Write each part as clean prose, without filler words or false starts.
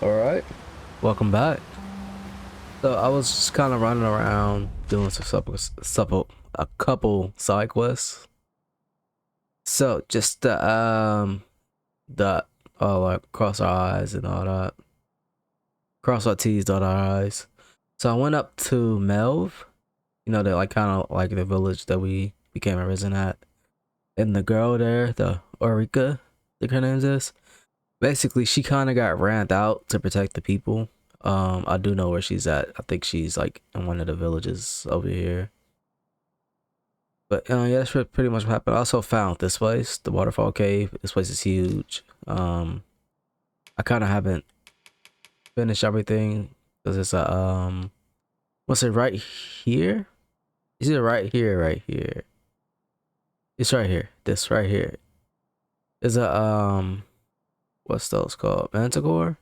All right, welcome back. So I was just kind of running around doing a couple side quests. So just the like cross our eyes and all that, cross our T's, dot our I's. So I went up to Melv, you know, that like kind of like the village that we became Arisen at, and the girl there, the Orica, I think her name is. Basically, she kind of got ran out to protect the people. I do know where she's at. I think she's like in one of the villages over here. But yeah, that's pretty much what happened. I also found this place, the waterfall cave. This place is huge. I kind of haven't finished everything because it's a what's it right here? Is it right here? Right here. It's right here. This right here is a what's those called? Manticore.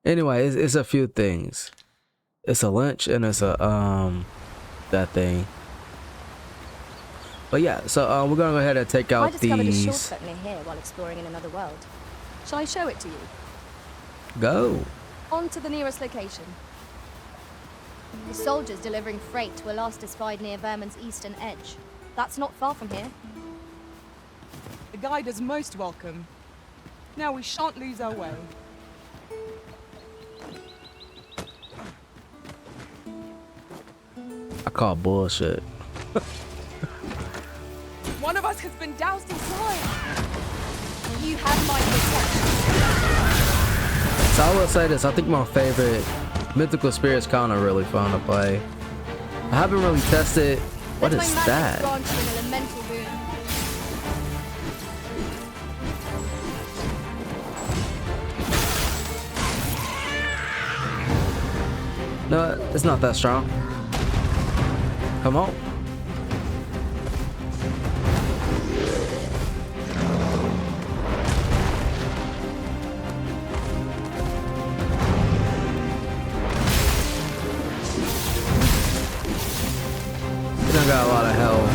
Anyway, it's a few things. It's a lynch and it's a that thing. But yeah, so we're gonna go ahead and take out I discovered these. a shortcut near here while exploring in another world. Shall I show it to you? Go. On to the nearest location. The soldiers delivering freight were last espied near Vermin's eastern edge. That's not far from here. The guide is most welcome. Now we shan't lose our way. I call bullshit. One of us has been doused in slime. You have my protection. So I will say this, I think my favorite mythical spirit's kind of really fun to play. I haven't really tested. What Let is my magic that? grant you an elemental boon. No, it's not that strong. Come on. I got a lot of health.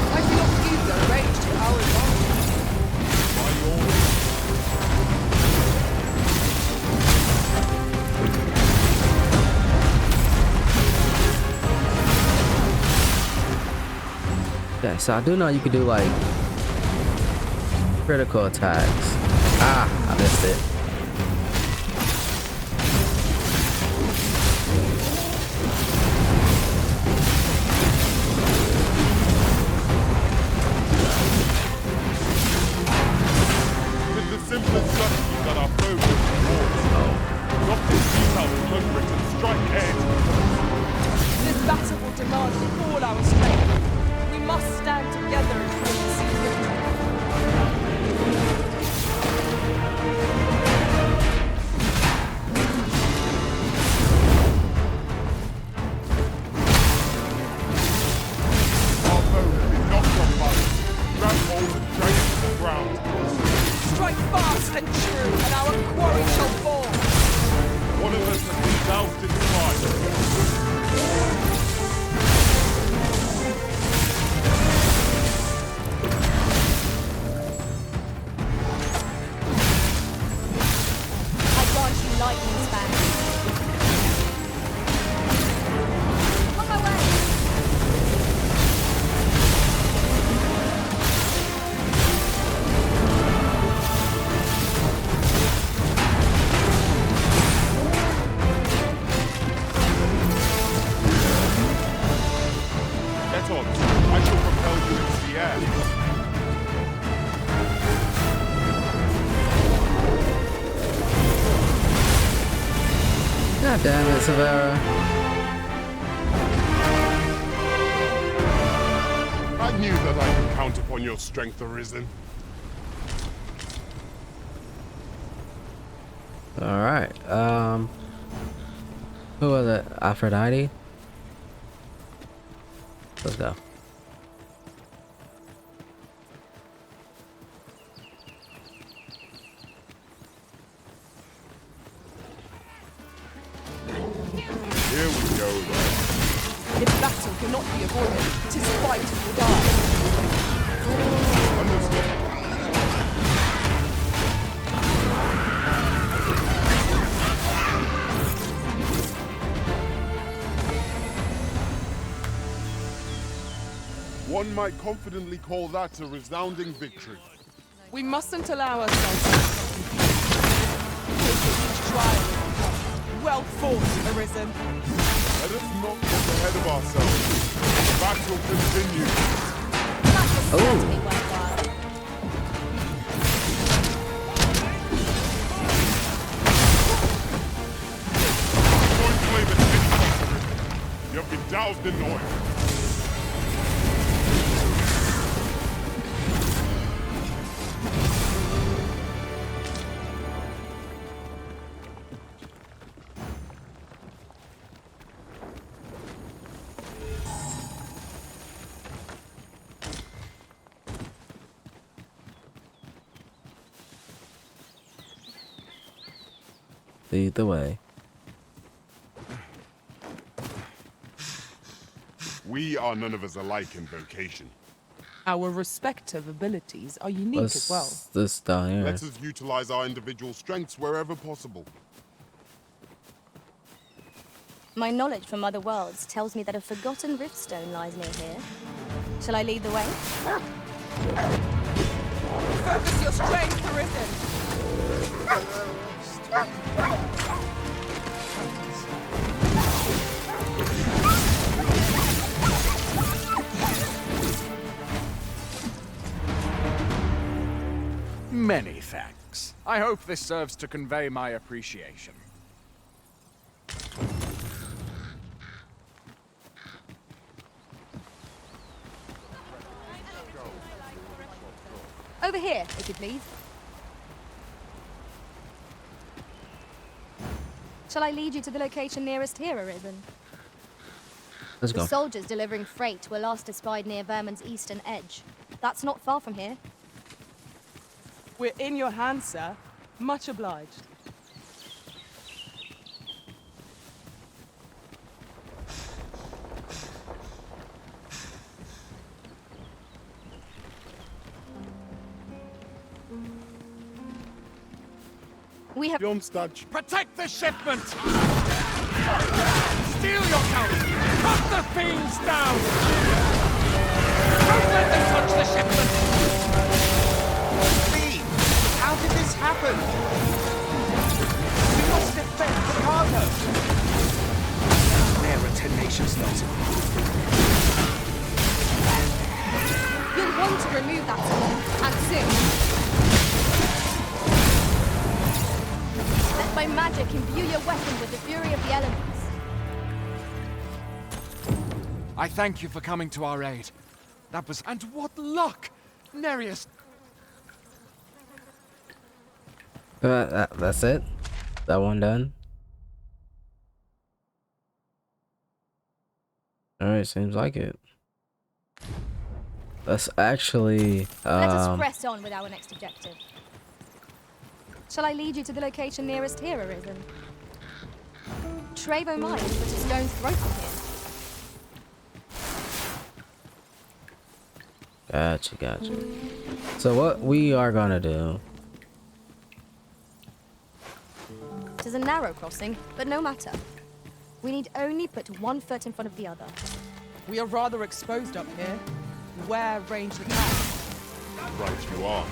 I cannot use their rage to our advantage. Okay, so I do know you can do like critical attacks. Ah, I missed it. With the simplest strategy that our foe will reward. Drop this detail cloak and strike ahead. This battle will demand all our strength. We must stand together until we see victory. Our foe has been knocked off balance. Grab hold and drag it to the ground. Strike fast and true, and our quarry shall fall. One of us has been doused in slime. I grant you lightning span. On my way. Get on. I shall propel you into the air. God damn it, Severa. I knew that I could count upon your strength, Arisen. Alright, who was it? Aphrodite? Let's go. go there. This battle cannot be avoided. 'Tis fight or die. Understood. One might confidently call that a resounding victory. We mustn't allow ourselves to take each trial. Well fought, Arisen. Let us not get ahead of ourselves. The battle continues. That was certainly worthwhile. Point flame at any cost, Arisen. You have been doused in oil. Lead the way. We are none of us alike in vocation. Our respective abilities are unique as well. What's this down here? Let us utilize our individual strengths wherever possible. My knowledge from other worlds tells me that a forgotten riftstone lies near here. Shall I lead the way? Focus your strength, Arisen. Many thanks. I hope this serves to convey my appreciation. Over here, if you please. Shall I lead you to the location nearest here, Arisen? Let's The go. soldiers delivering freight were last espied near Vermin's eastern edge. That's not far from here. We're in your hands, sir. Much obliged. We have... Bjornstad, Protect the shipment! Steal your count! Cut the fiends down! Don't let them touch the shipment! Lee, how did this happen? We must defend the cargo. They're a tenacious lot. You'll want to remove that storm, and soon. Let my magic imbue your weapon with the fury of the elements. I thank you for coming to our aid. That was... And what luck! Nereus... That's it? That one done? Alright, seems like it. Let's actually Let us press on with our next objective. Shall I lead you to the location nearest here, Arisen? Trevo Mine is but a stone's throw from here. Gotcha. So what we are gonna do... It is a narrow crossing, but no matter. We need only put one foot in front of the other. We are rather exposed up here. Where range the path? right you are.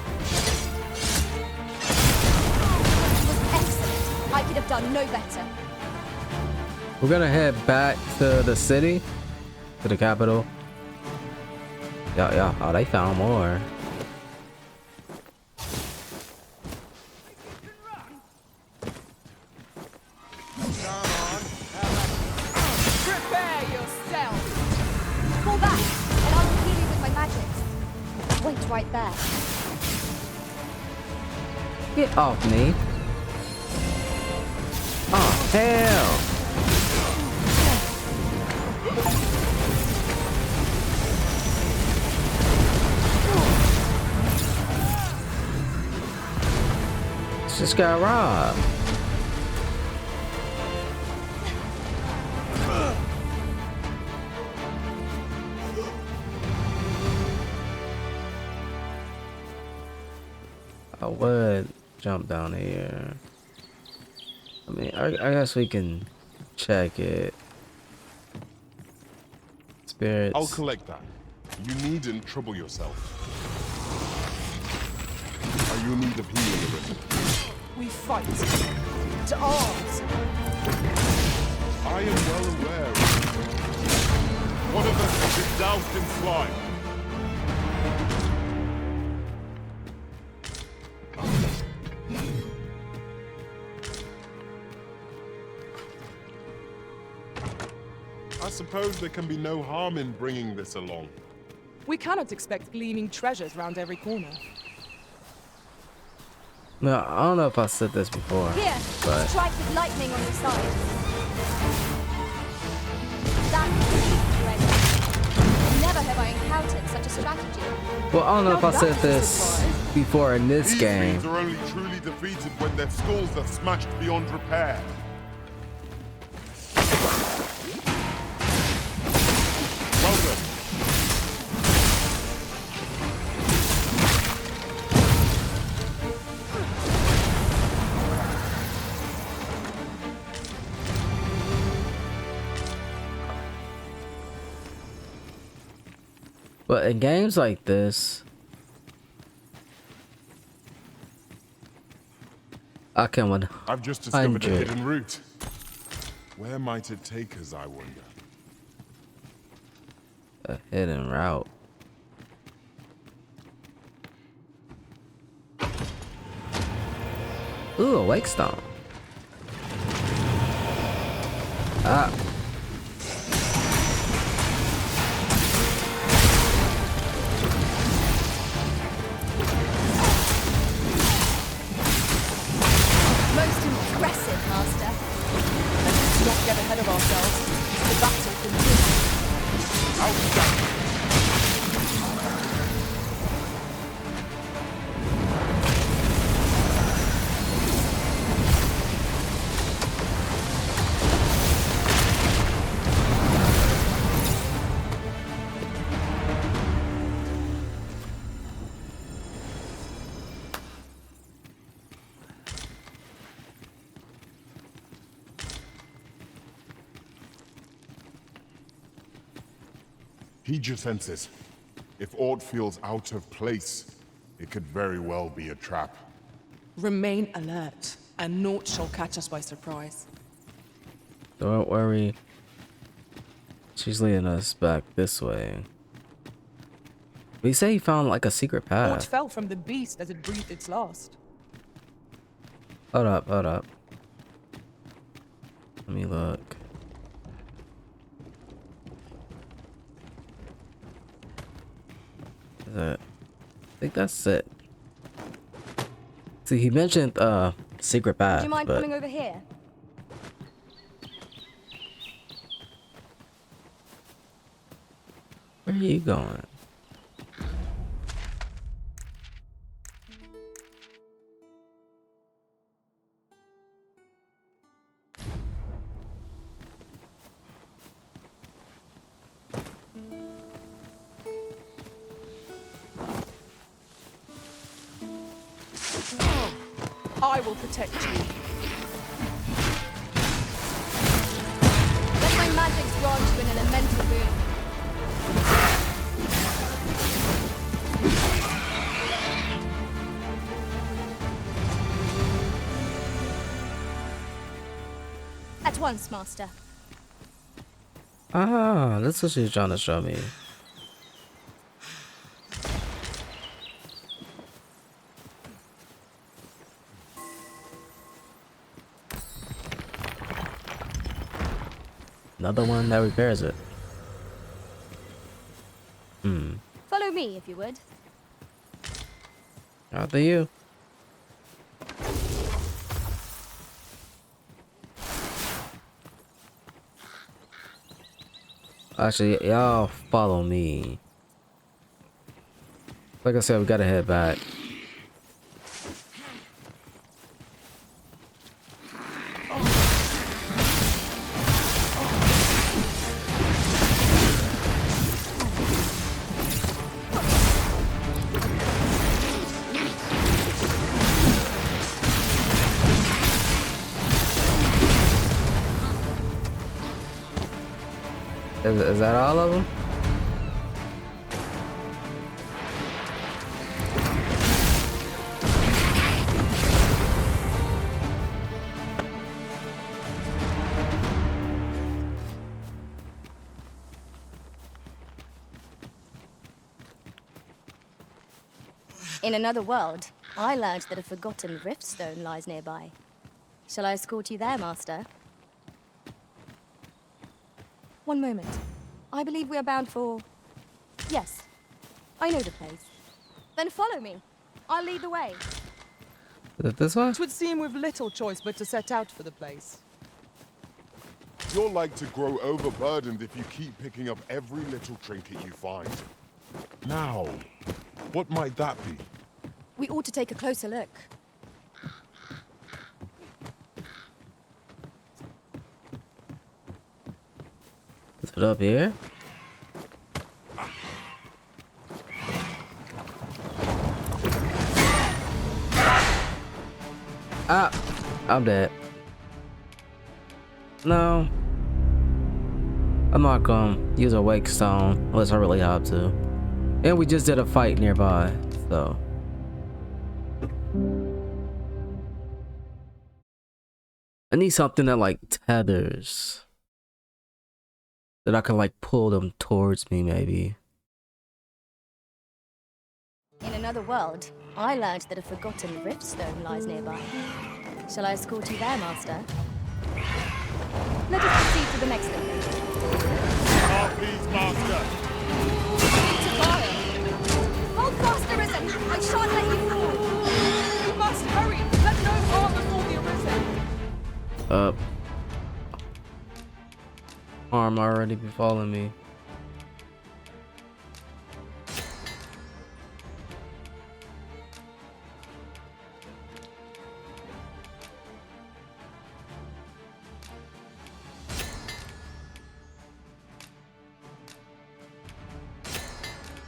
It was excellent. I could have done no better. We're gonna head back to the city, to the capital. Yeah. Oh, they found more. Prepare yourself! Pull back, and I will heal you with my magic. Wait right there. Get off me. Oh, hell. Just got robbed. I would jump down here. I mean, I guess we can check it. Spirits. I'll collect that. You needn't trouble yourself. Are you in need of healing, Arisen? We fight. To arms. I am well aware. One of us has been doused in slime. I suppose there can be no harm in bringing this along. We cannot expect gleaming treasures round every corner. No, I don't know if I said this before. Here, but strike with lightning on your side. That's ready. Never have I encountered such a strategy. well, I don't know Now if I said that's a this surprise. before in this These game. fiends are only truly defeated when their skulls are smashed beyond repair. Well done. But in games like this, I can 100. I've just discovered a hidden route. Where might it take us, I wonder? A hidden route. Ooh, a wake stone. Ah. Most impressive, Master. Let's not get ahead of ourselves. The battle continues. Outstanding. Heed your senses. If aught feels out of place, it could very well be a trap. Remain alert, and naught shall catch us by surprise. Don't worry. She's leading us back this way. We say he found like a secret Aught path. fell from the beast as it breathed its last. Hold up, hold up. Let me look. Is that? I think that's it. See, he mentioned secret path. Do you mind but pulling over here? where are you going? I will protect you. Let my magics grant you an elemental boon. At once, Master. Ah, that's what she's trying to show me. Another one that repairs it. Follow me, if you would. After you. Actually, y'all follow me. Like I said, we gotta head back. Is that all of them? In another world, I learned that a forgotten riftstone lies nearby. Shall I escort you there, Master? One moment. I believe we are bound for... Yes, I know the place. Then follow me. I'll lead the way. Is it this one? 'Twould seem we've little choice but to set out for the place. You're like to grow overburdened if you keep picking up every little trinket you find. Now, what might that be? We ought to take a closer look. Is it up here? Ah, I'm dead. No. I'm not gonna use a wake stone unless I really have to. And we just did a fight nearby, so. I need something that like tethers. That I can like pull them towards me maybe. In another world, I learned that a forgotten riftstone lies nearby. Shall I escort you there, Master? Let us proceed to the next location. Please, Master. To fire! Hold fast, Arisen! I shan't let you fall! We must hurry! Let no harm befall the Arisen! Harm already befalling me.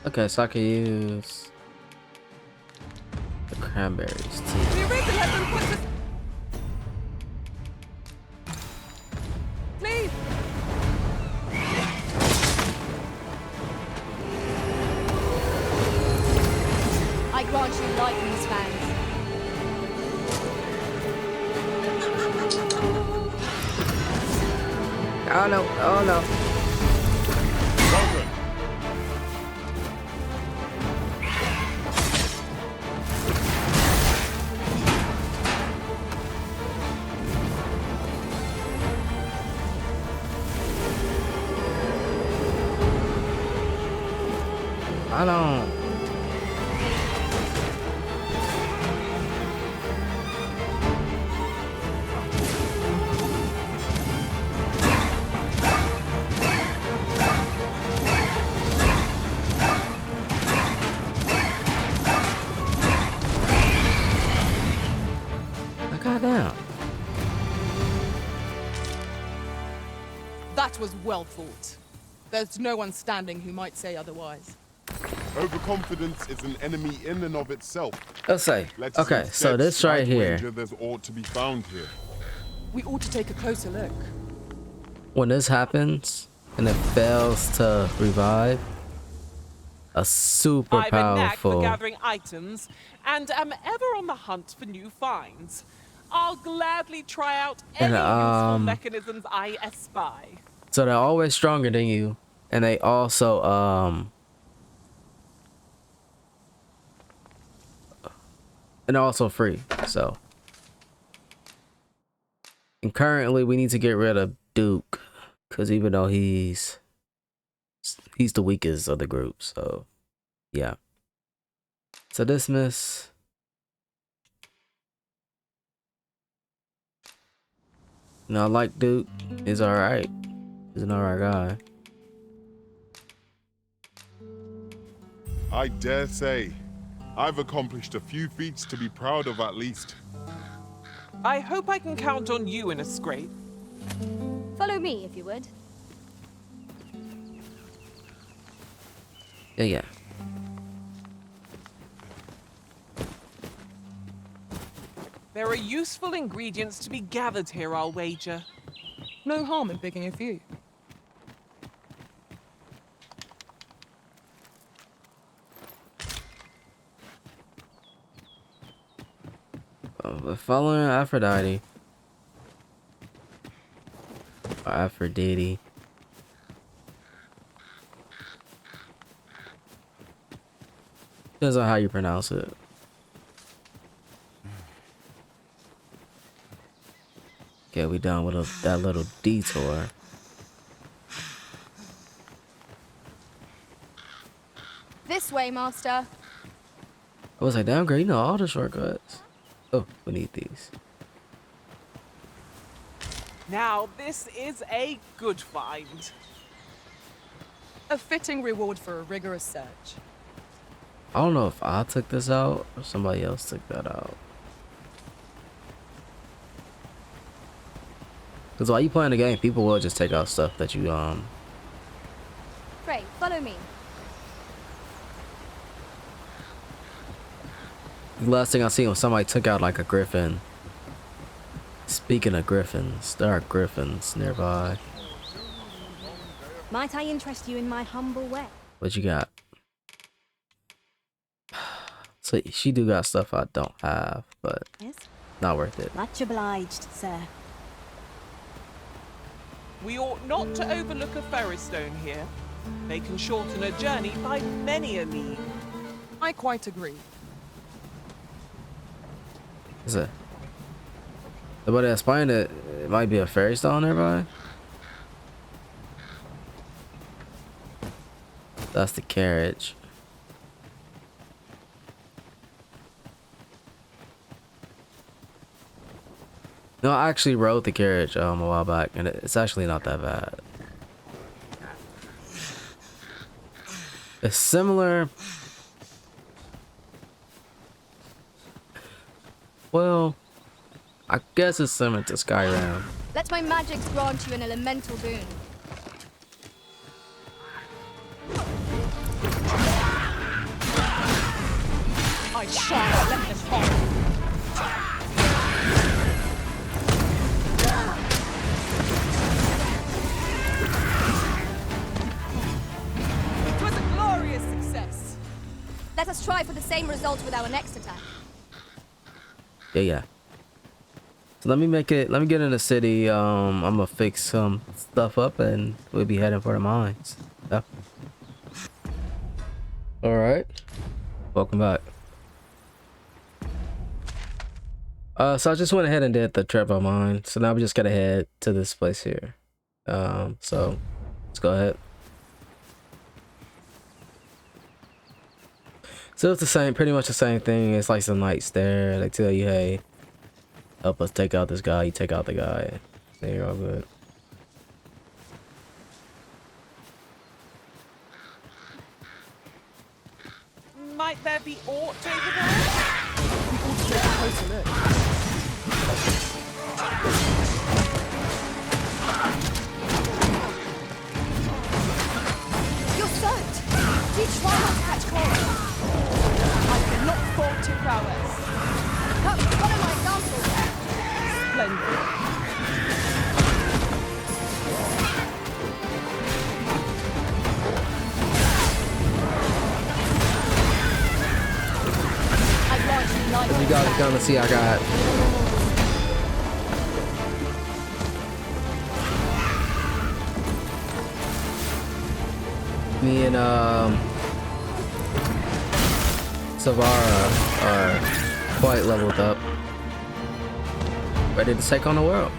Okay, so I can use the cranberries too. The Arisen has been put to... Please! I grant you lightning's fangs. Oh no, oh no. Welcome. I don't. Goddamn. That was well thought. There's no one standing who might say otherwise. Overconfidence is an enemy in and of itself. Let's say. Let's Okay, so instead this right slight here. wager there's ought to be found here. We ought to take a closer look. When this happens and it fails to revive, a super I've a knack for powerful. gathering items and am ever on the hunt for new finds. I'll gladly try out any useful mechanisms I espy. So they're always stronger than you, and they also and also free. So, and currently we need to get rid of Duke, because even though he's the weakest of the group. So yeah. So dismiss. No, I like Duke. He's alright. He's an alright guy. I dare say, I've accomplished a few feats to be proud of at least. I hope I can count on you in a scrape. Follow me, if you would. Yeah. There are useful ingredients to be gathered here, I'll wager. No harm in picking a few. Following Aphrodite. Or Aphrodite. Depends on how you pronounce it. Okay, we done with that little detour. This way, Master. I was like, damn girl, you know all the shortcuts. Oh, we need these. Now, this is a good find. A fitting reward for a rigorous search. I don't know if I took this out or somebody else took that out. Because while you playing the game, people will just take out stuff that you Pray, follow me. The last thing I seen was somebody took out like a griffin. Speaking of griffins, there are griffins nearby. Might I interest you in my humble way? What you got? So she do got stuff I don't have, but Yes. not worth it. Much obliged, sir. We ought not to overlook a ferry stone here. They can shorten a journey by many a league. I quite agree. Is it? Nobody explained it. It might be a ferry stone nearby. That's the carriage. No, I actually rode the carriage a while back, and it's actually not that bad. It's similar. Well, I guess it's similar to Skyrim. Let my magics grant you an elemental boon. I shan't let this happen. It was a glorious success. Let us try for the same result with our next attack. Yeah. So let me get in the city. I'm gonna fix some stuff up and we'll be heading for the mines. Yeah. Alright. Welcome back. So I just went ahead and did the Trevor mine. So now we just gotta head to this place here. So let's go ahead. So it's the same, pretty much the same thing. It's like some knights there. They tell you, hey, help us take out this guy. You take out the guy. Then you're all good. Might there be aught over there? You're soaked. Do try not to catch cold. I cannot fault your prowess. Come, follow my example. Splendid. I grant you life. You guys gonna see I got me and Savara are quite leveled up. Ready to take on the world.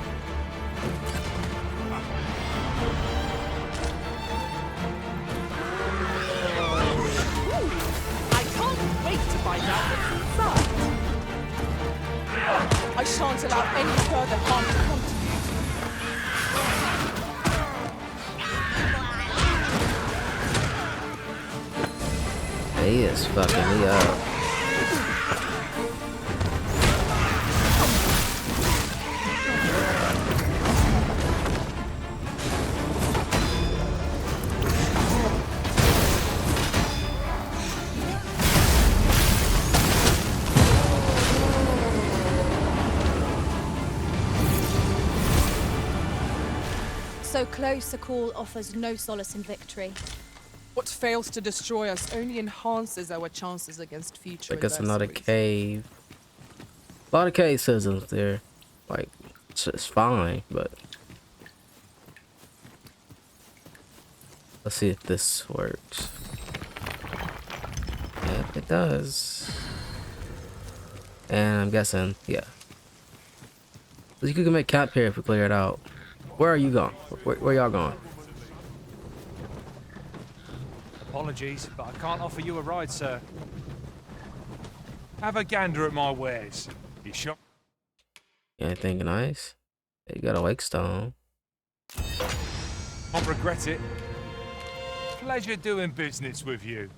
I can't wait to find out what's inside. I shan't allow any further harm to come to you. He is fucking me up. So close a call offers no solace in victory. What fails to destroy us only enhances our chances against future Like it's another adversaries. cave. A lot of cases there. Like, it's fine, but let's see if this works. Yeah, it does. And I'm guessing, yeah. You can make camp here if we clear it out. Where are you going? Where y'all going? Apologies, but I can't offer you a ride, sir. Have a gander at my wares. You shop. Anything nice? You got a wake stone. Won't regret it. Pleasure doing business with you.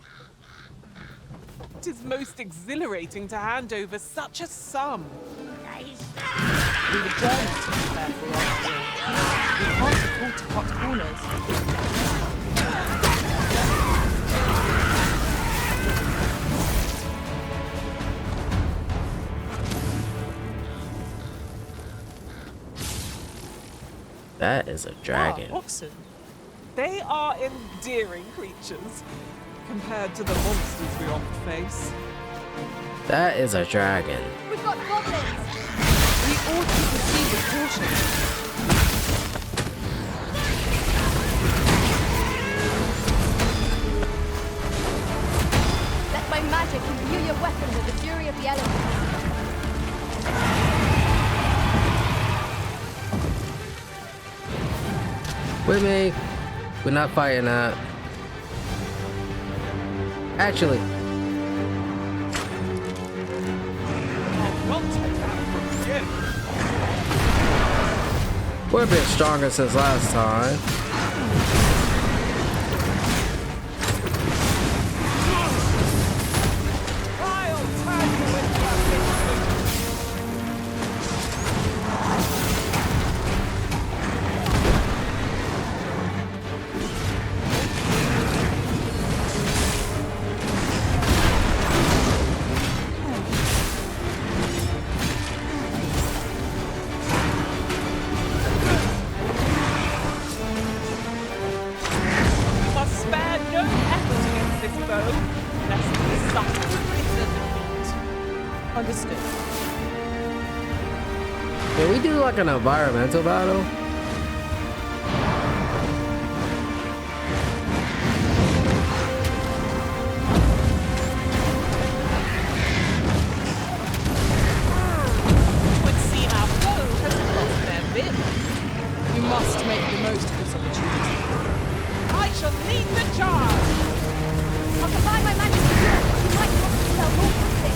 It is most exhilarating to hand over such a sum. We were journalists, to be careful after all. We can't afford to cut corners. That is a dragon. Oxen. They are endearing creatures compared to the monsters we oft face. That is a dragon. We've got goblins! We ought to proceed with caution. Let my magic imbue your weapon with the fury of the elements. With me. We're not fighting that. Actually, Not take that from you. we're a bit stronger since last time. I'll tag you with nothing. Must spare no effort against this foe, lest we suffer bitter defeat. Understood. Can we do like an environmental battle? It would seem our foe has lost their vim. We must make the most of this opportunity. I shall lead the charge. I'll combine my magic with yours. You might want to sell more quickly.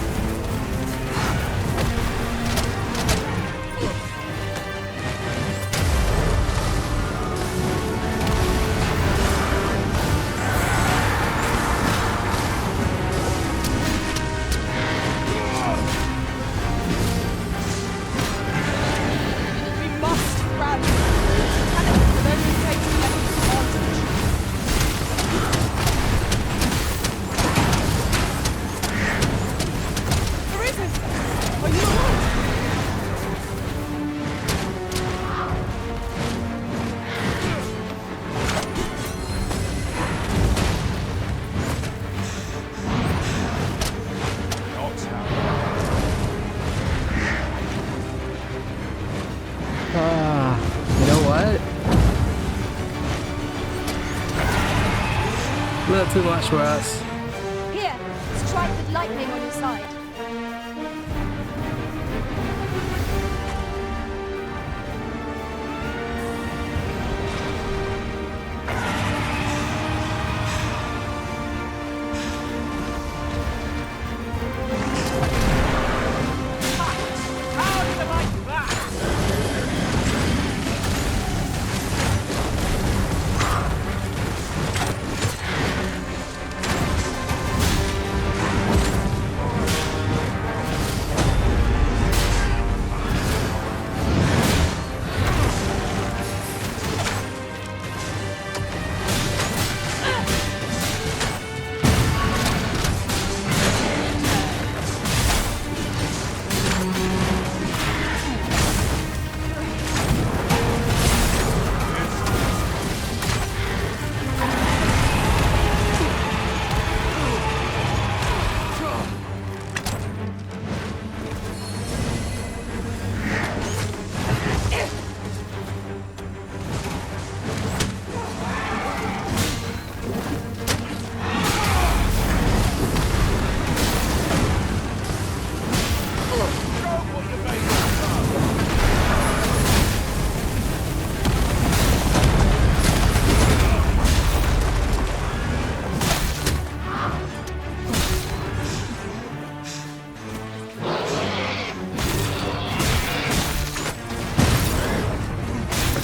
We must rally. Panic will only take the advantage. Arisen, are you alright? Not how. You know what? A little too much for us. Here, strike with lightning on your side. How did I like that?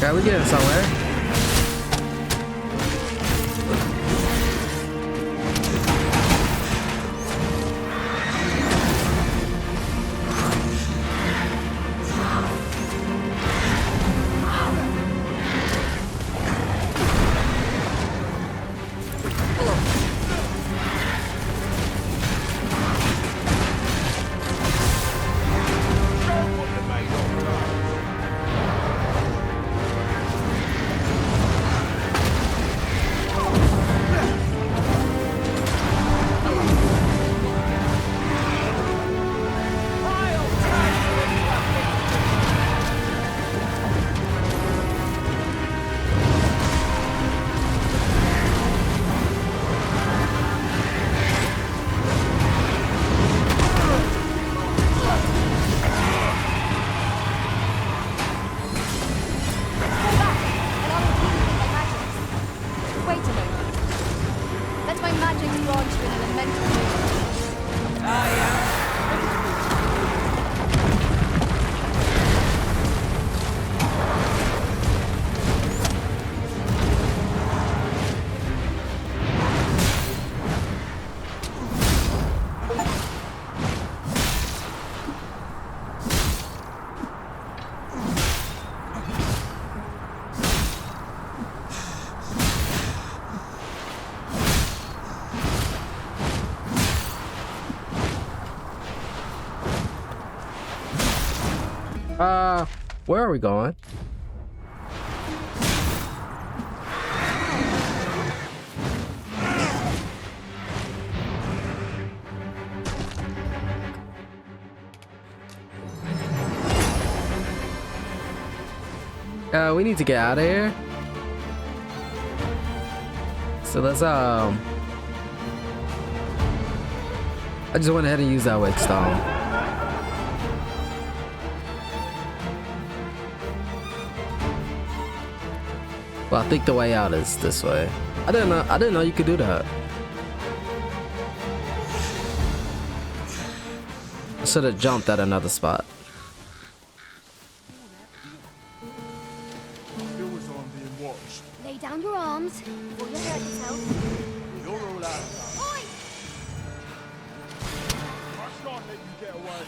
Okay, we getting somewhere. Where are we going? We need to get out of here. So let's I just went ahead and used that whetstone. Well, I think the way out is this way. I didn't know you could do that. I should have jumped at another spot. Lay down your arms before you hurt yourself. You're all out of time. Oi! I can't let you get away.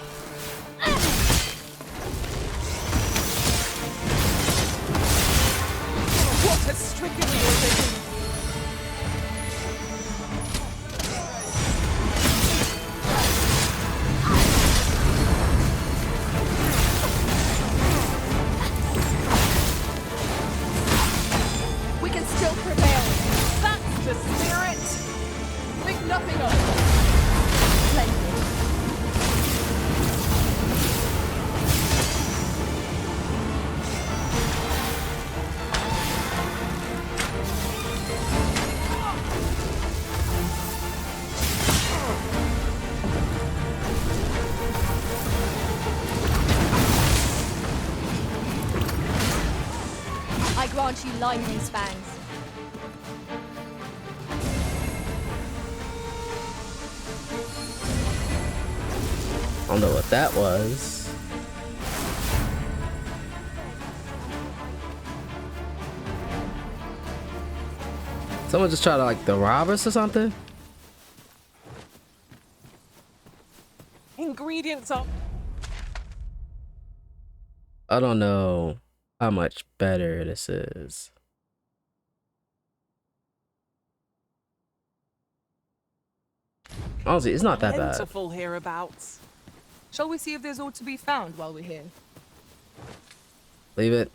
What has stricken you already? We can still prevail. That's the spirit. Think nothing of it. Splendid. I grant you lightning fangs. I don't know what that was. Someone just tried to like to rob us or something? Ingredients are. I don't know how much better this is. Honestly, it's not that bad. Plentiful hereabouts. Shall we see if there's aught to be found while we're here? Leave it.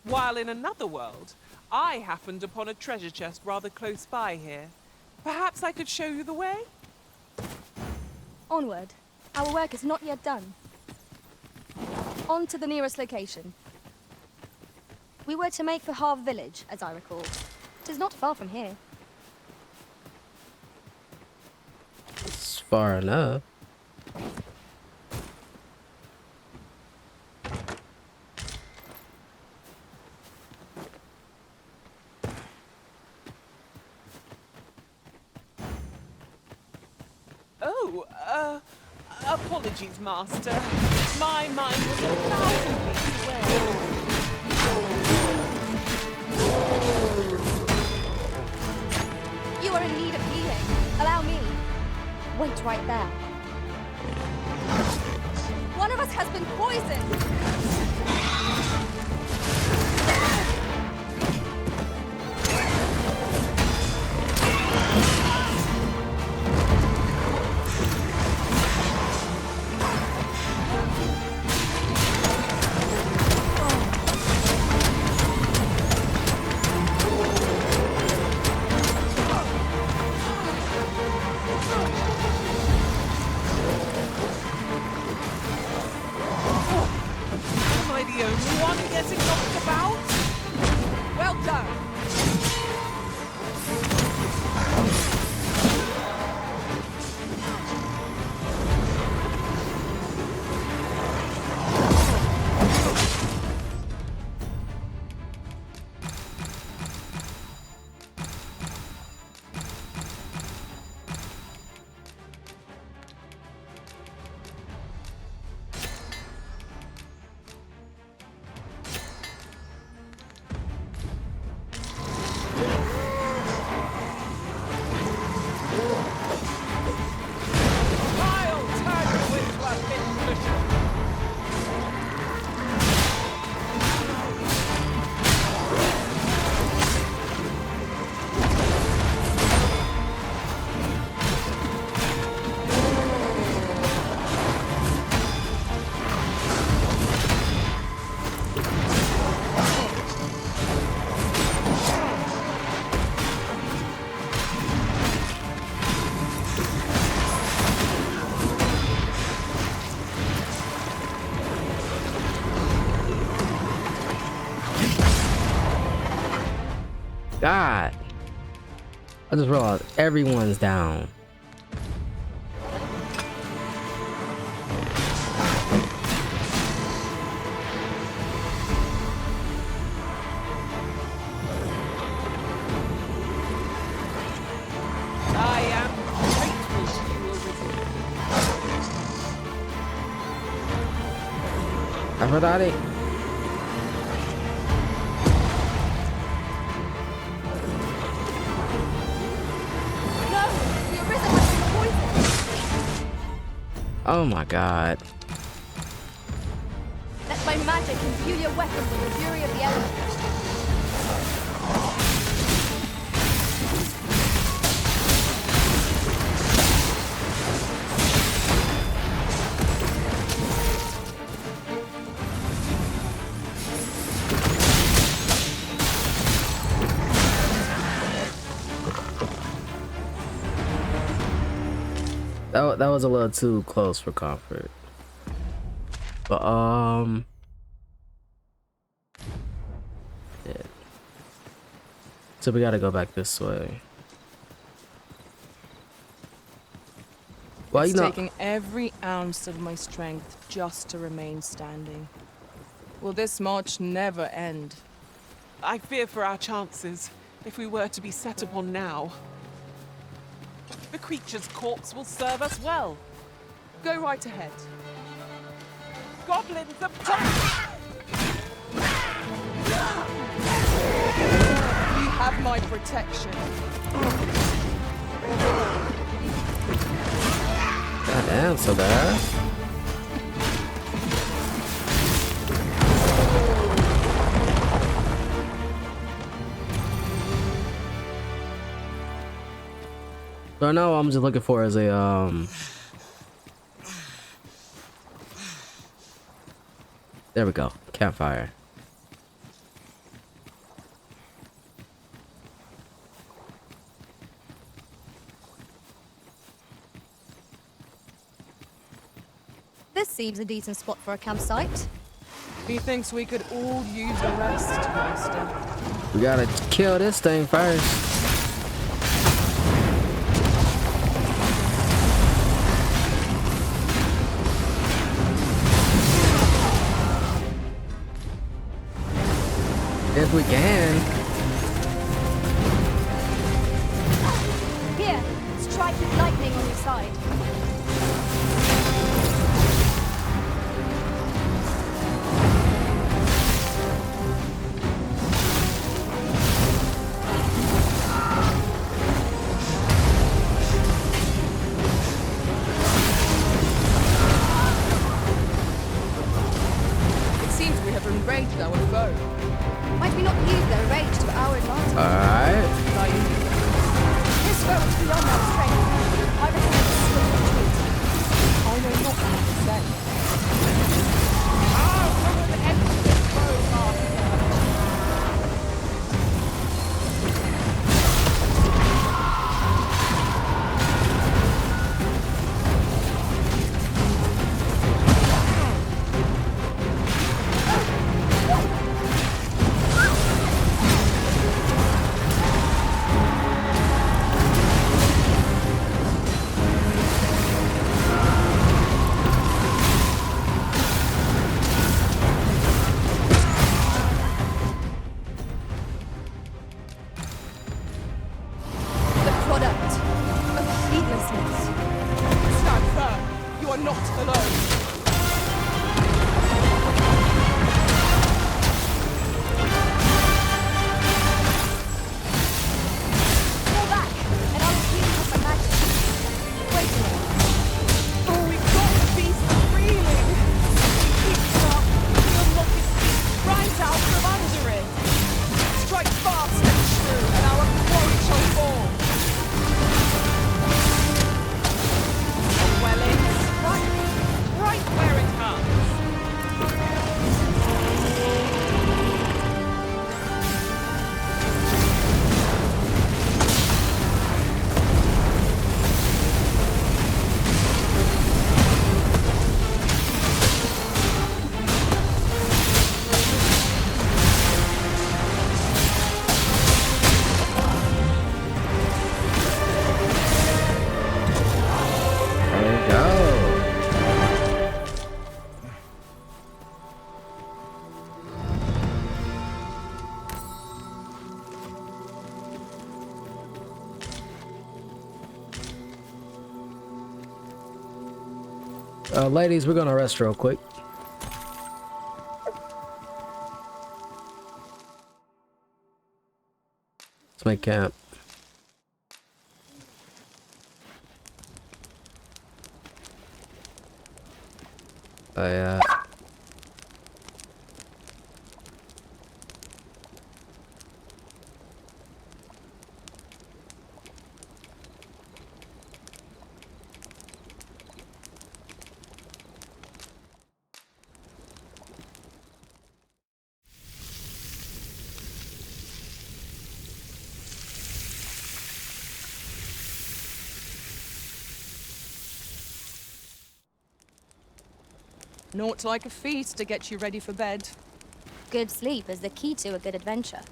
While in another world, I happened upon a treasure chest rather close by here. Perhaps I could show you the way? Onward. Our work is not yet done. On to the nearest location. We were to make for Harv village, as I recall. It is not far from here. It's far enough. Oh, Apologies, Master. My mind was 1,000 feet away. You are in need of healing. Allow me. Wait right there. One of us has been poisoned. Am I the only one getting knocked about? Well done. I'll turn you into a pincushion. God. I just realized everyone's down. I am grateful to you, Arisen. Aphrodite. No! The Arisen has been poisoned! Oh my God. Let my magic imbue your weapon with the fury of the elements. That was a little too close for comfort. But yeah. So we gotta go back this way. Well, It's you know, taking every ounce of my strength just to remain standing. Will this march never end? I fear for our chances if we were to be set upon now. The creature's corpse will serve us well. Go right ahead. Goblins attack! You have my protection. goddamn, so bad. So now I'm just looking for is a there we go, campfire. This seems a decent spot for a campsite. He thinks we could all use a rest, Master. We gotta kill this thing first. If we can. Here, strike with lightning on your side. You are not alone. Go back, and I'll heal with my magic. Wait a minute. Oh, we've got the beast reeling. Keep it up. We'll knock his feet right out from under it. Strike fast and true, and our quarry shall fall. Well, it's right where it comes. There we go. Ladies, we're gonna rest real quick. Let's make camp. Yeah. Naught like a feast to get you ready for bed. Good sleep is the key to a good adventure.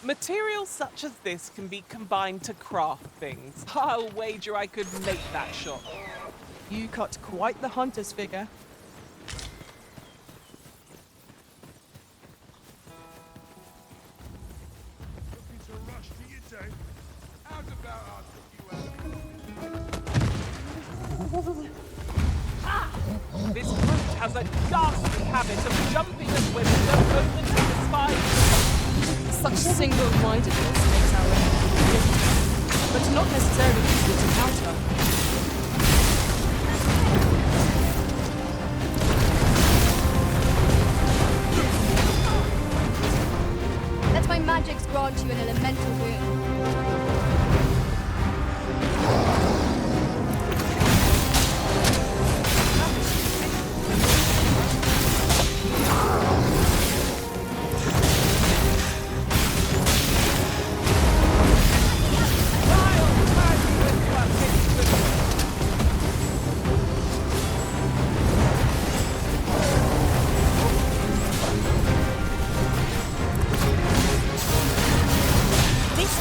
Materials such as this can be combined to craft things. I'll wager I could make that shot. You cut quite the hunter's figure. Looking to rush to your day? How's about I took you out? This brute has a ghastly habit of jumping at women that open to the spine. Such single-mindedness makes our enemy, but not necessarily easy to counter. Let my magics grant you an elemental boon. This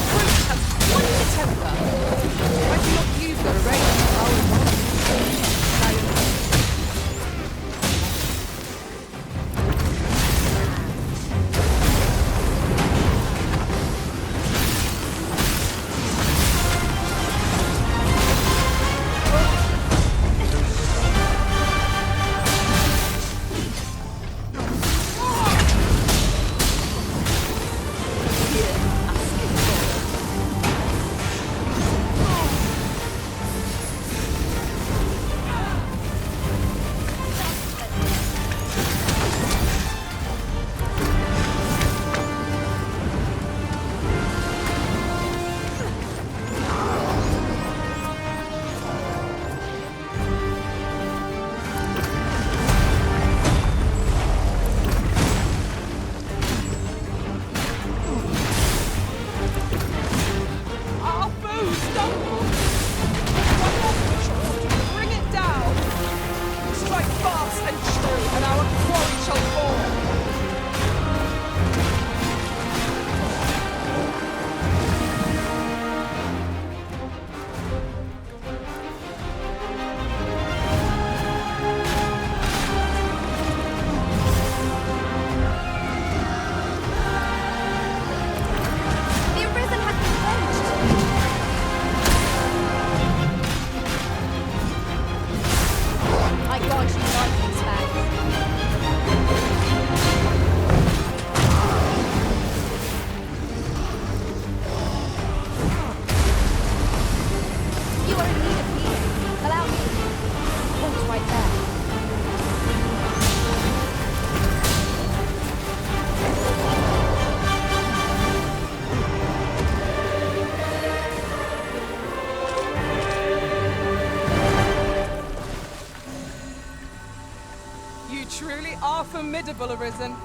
You truly are formidable, Arisen.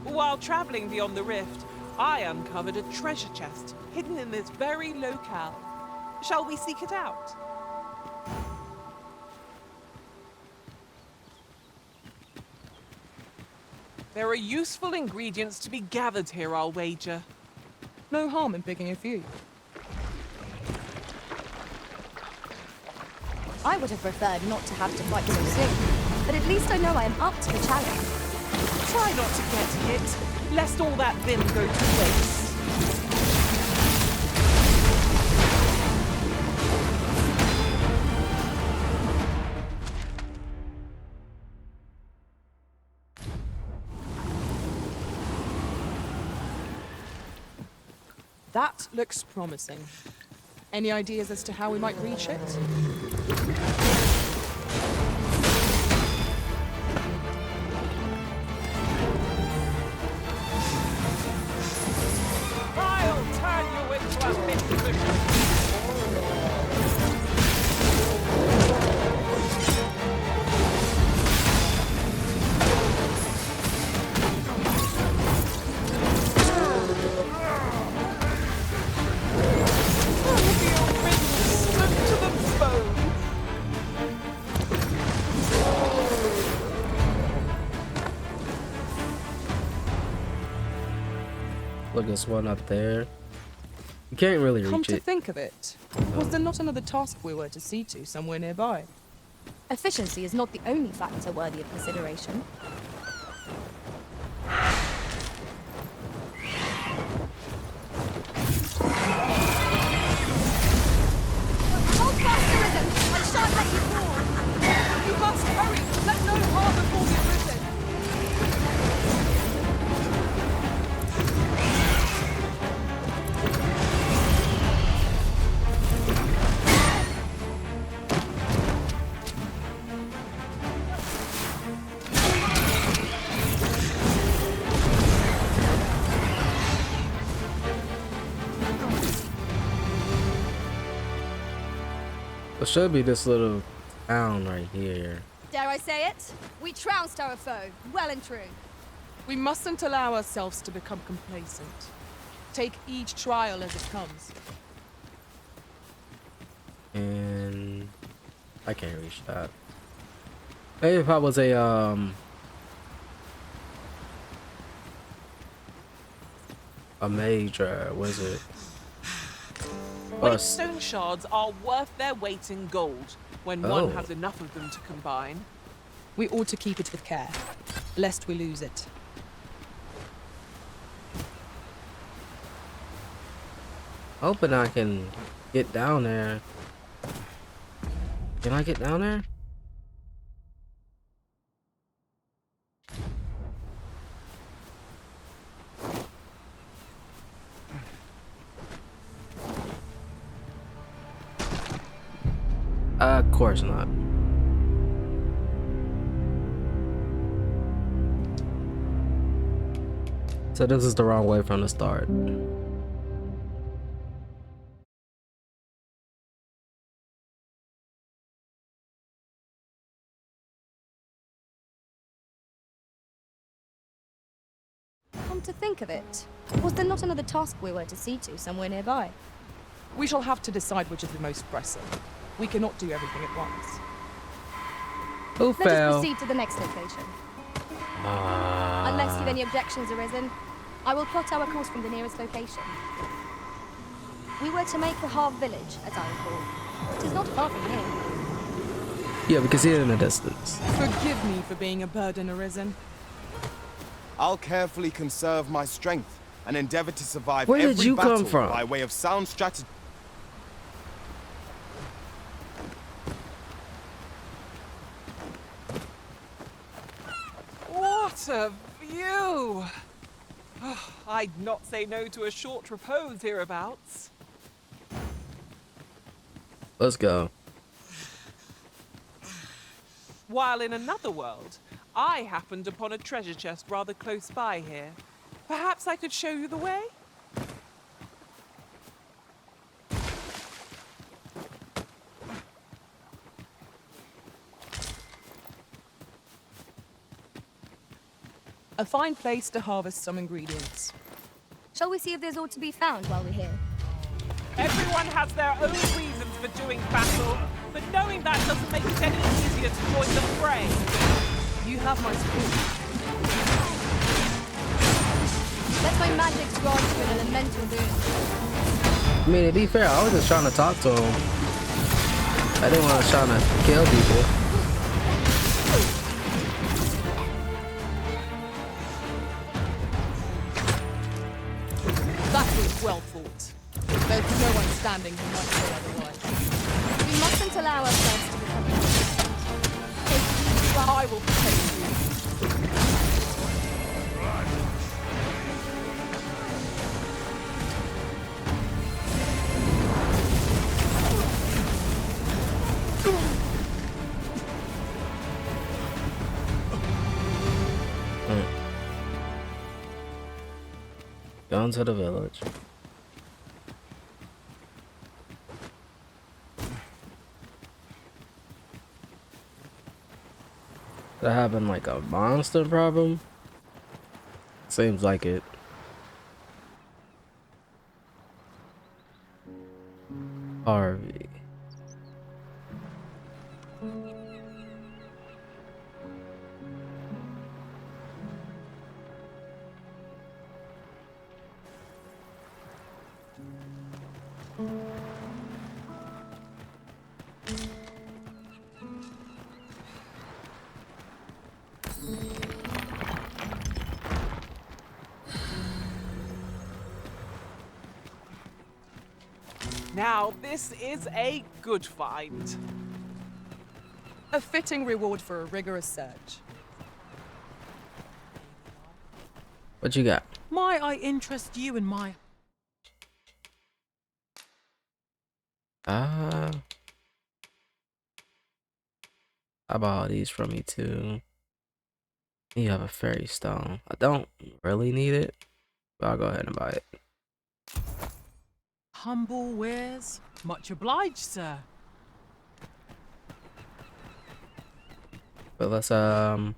While traveling beyond the rift, I uncovered a treasure chest hidden in this very locale. Shall we seek it out? There are useful ingredients to be gathered here, I'll wager. No harm in picking a few. I would have preferred not to have to fight so soon, but at least I know I am up to the challenge. Try not to get hit, lest all that vim go to waste. That looks promising. Any ideas as to how we might reach it? I'll turn you into a mint cushion. Look, there's one up there. You can't really Come reach to it. think of it, was there not another task we were to see to somewhere nearby? Efficiency is not the only factor worthy of consideration. Hold fast, Arisen! I shan't let you fall! You must hurry! Let no harm befall the Arisen! There should be this little town right here. Dare I say it? We trounced our foe, well and true. We mustn't allow ourselves to become complacent. Take each trial as it comes. And I can't reach that. Maybe if I was a mage or a wizard. Or s- Waystone shards are worth their weight in gold when Oh. one has enough of them to combine. We ought to keep it with care, lest we lose it. Hoping I can get down there. Can I get down there? Of course not. So this is the wrong way from the start. Come to think of it, was there not another task we were to see to somewhere nearby? We shall have to decide which is the most pressing. We cannot do everything at once. Who Let us fell? proceed to the next location. Unless you've any objections arisen, I will plot our course from the nearest location. We were to make the Harv village, as I recall. It is not far from here. Yeah, we can see it in the distance. Forgive me for being a burden, Arisen. I'll carefully conserve my strength and endeavor to survive Where did every you come battle from? by way of sound strategy. What a view! Oh, I'd not say no to a short repose hereabouts. Let's go. While in another world, I happened upon a treasure chest rather close by here. Perhaps I could show you the way? A fine place to harvest some ingredients. Shall we see if there's aught to be found while we're here? Everyone has their own reasons for doing battle, but knowing that doesn't make it any easier to join the fray. You have my support. Let my magic grant you an elemental boon. I mean, to be fair, I was just trying to talk to him. I didn't want to try to kill people. That was well thought. There's no one standing who might say otherwise. We mustn't allow ourselves to become I will protect you. Down to the village. That happened like a monster problem? Seems like it. Harvey. Now, this is a good find. A fitting reward for a rigorous search. What you got? Might I interest you in my... How about these from me too? You have a fairy stone. I don't really need it, but I'll go ahead and buy it. Humble wares? Much obliged, sir. But let's Oh,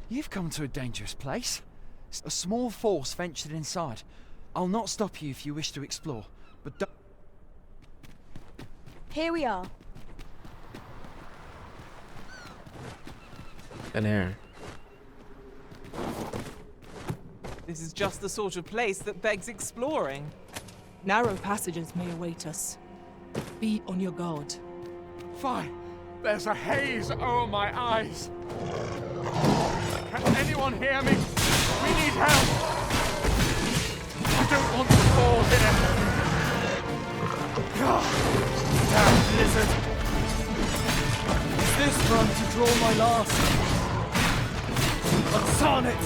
you've come to a dangerous place. A small force ventured inside. I'll not stop you if you wish to explore, but don't... Here we are. in here. This is just the sort of place that begs exploring. Narrow passages may await us. Be on your guard. Fine. There's a haze over my eyes. Can anyone hear me? We need help. I don't want to fall here. Damn blizzard. Is this run to draw my last? Let's on it.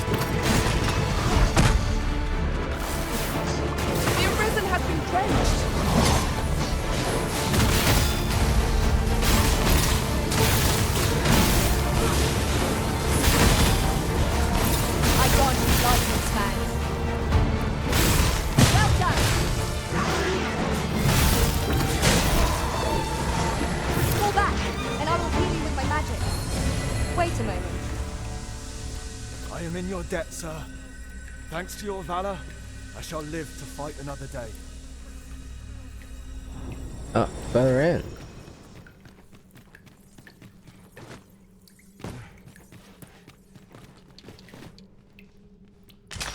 The Arisen has been drenched. I got you, lightning fans. Well done. Fall back, and I will heal you with my magic. Wait a moment. I am in your debt, sir. Thanks to your valor, I shall live to fight another day. Oh, better in.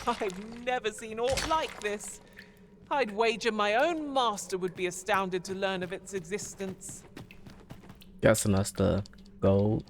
I've never seen aught like this. I'd wager my own master would be astounded to learn of its existence. Guessing that's the gold.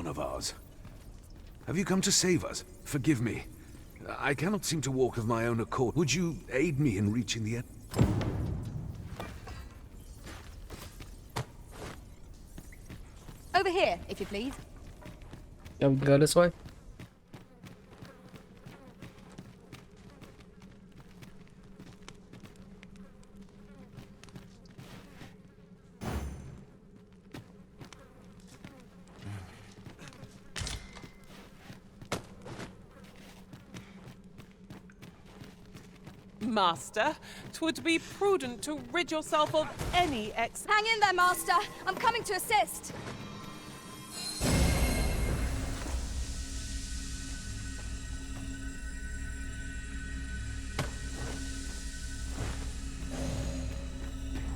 one of ours. Have you come to save us? Forgive me. I cannot seem to walk of my own accord. Would you aid me in reaching the end? Over here, if you please. Yeah, we can go this way. Master, 'twould be prudent to rid yourself of any Hang in there, Master. I'm coming to assist.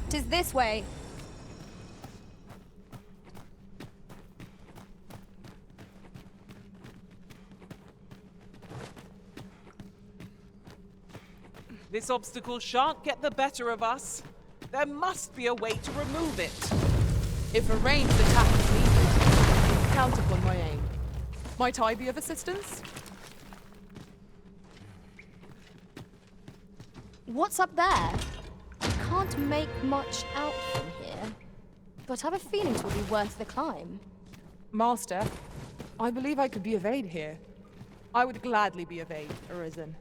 Tis this way. This obstacle shan't get the better of us. There must be a way to remove it. If a ranged attack is needed, count upon my aim. Might I be of assistance? What's up there? I can't make much out from here, but I have a feeling it will be worth the climb. Master, I believe I could be of aid here. I would gladly be of aid, Arisen.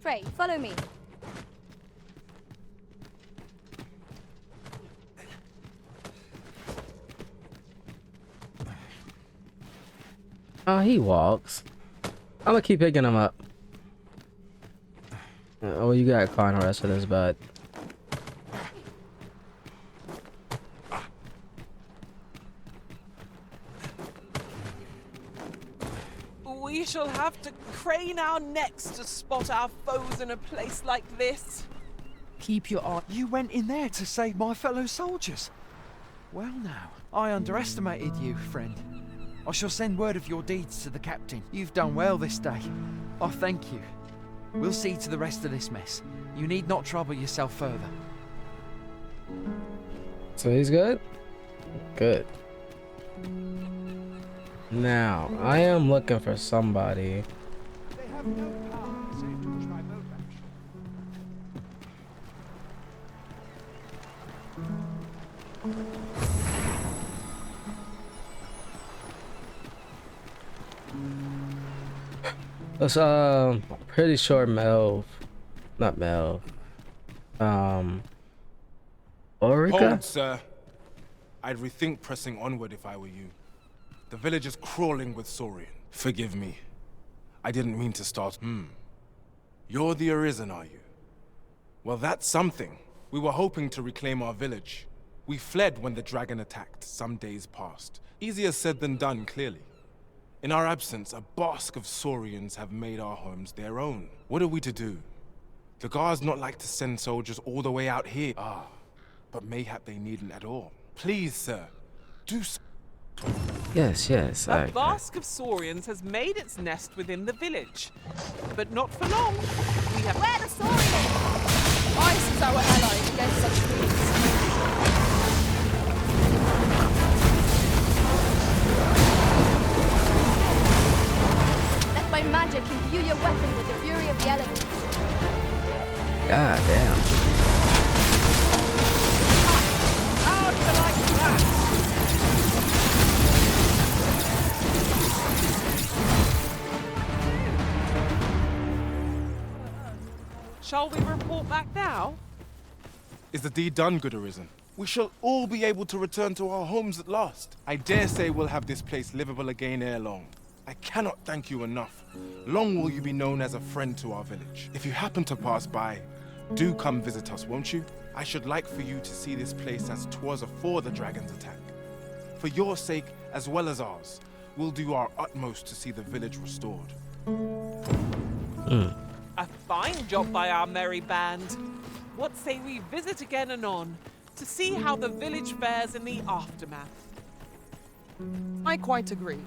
Frey, follow me. Oh, he walks. I'm gonna keep picking him up. Oh, you got climb the rest of this, but We shall have to crane our necks to spot our foes in a place like this. Keep your eye. You went in there to save my fellow soldiers. Well now, I underestimated you, friend. I shall send word of your deeds to the captain. You've done well this day. I thank you. We'll see to the rest of this mess. You need not trouble yourself further. so he's good. Good. Now I am looking for somebody. They have no power save to push my boat back. Let's pretty sure Melv, not Melv. Orica? Hold, sir. I'd rethink pressing onward if I were you. The village is crawling with Saurian. Forgive me. I didn't mean to start. You're the Arisen, are you? Well, that's something. We were hoping to reclaim our village. We fled when the dragon attacked some days past. Easier said than done, clearly. In our absence, a bask of Saurians have made our homes their own. What are we to do? The guards not like to send soldiers all the way out here. But mayhap they needn't at all. Please, sir, do so. Yes, yes. A bask of Saurians has made its nest within the village. But not for long. We have... Where the Saurians? Ice is our ally against such things. Let my magic imbue your weapon with the fury of the elements. God damn. How do you like that? Shall we report back now? Is the deed done, good Arisen? We shall all be able to return to our homes at last. I dare say we'll have this place livable again ere long. I cannot thank you enough. Long will you be known as a friend to our village. If you happen to pass by, do come visit us, won't you? I should like for you to see this place as 'twas afore the dragon's attack. For your sake, as well as ours, we'll do our utmost to see the village restored. A fine job by our merry band. What say we visit again anon, to see how the village fares in the aftermath? I quite agree.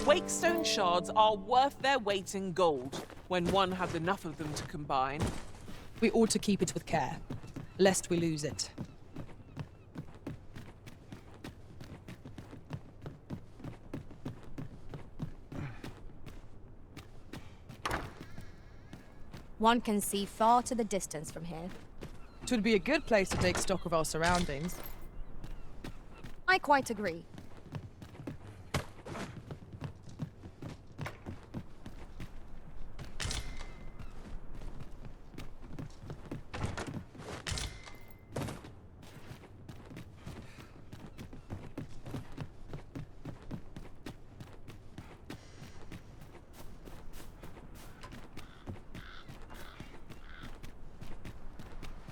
Wakestone shards are worth their weight in gold, when one has enough of them to combine. We ought to keep it with care, lest we lose it. One can see far to the distance from here. 'Twould be a good place to take stock of our surroundings. I quite agree.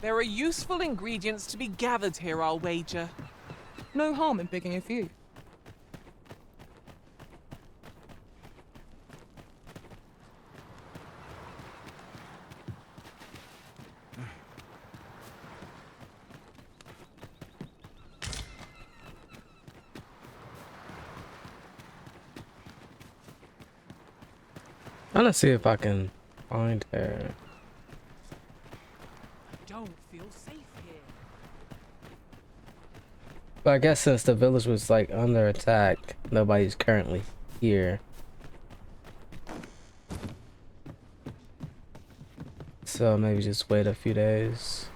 There are useful ingredients to be gathered here, I'll wager. No harm in picking a few. I'm gonna see if I can find her. Don't feel safe here. But I guess since the village was like under attack, nobody's currently here. So maybe just wait a few days.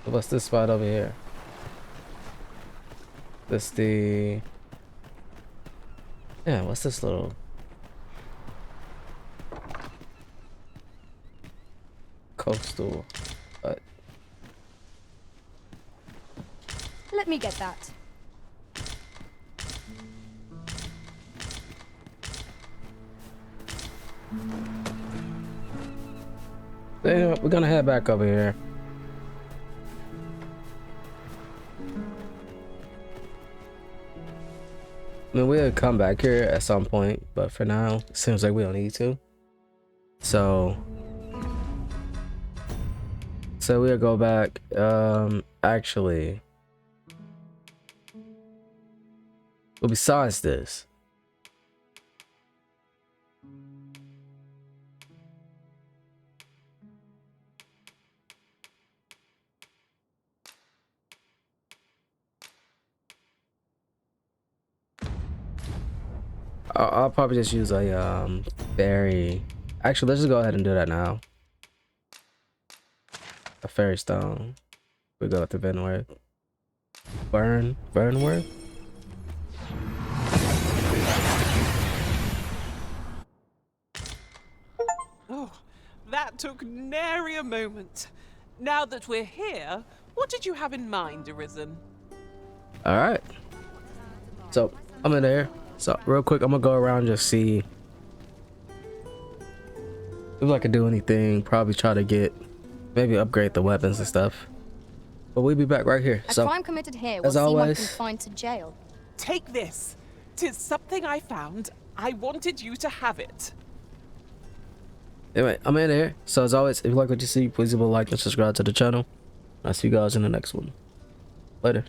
What's this spot over here? This the... Yeah, what's this little... coastal hut? Let me get that. So anyway, we're gonna head back over here. I mean, we'll come back here at some point, but for now, it seems like we don't need to. So we'll go back. Actually, well, besides this, I'll probably just use a fairy. Actually, let's just go ahead and do that now. A fairy stone. We go with the Venworth. Burnworth? Oh, that took nary a moment. Now that we're here, what did you have in mind, Arisen? Alright. So, I'm in there. So, real quick, I'm gonna go around and just see if I can do anything. Probably try to get, maybe upgrade the weapons and stuff. But we'll be back right here. A So, crime committed here will as see one always, confined to jail. Take this. 'Tis something I found. I wanted you to have it. anyway, I'm in here. So, as always, if you like what you see, please leave a like and subscribe to the channel. I'll see you guys in the next one. Later.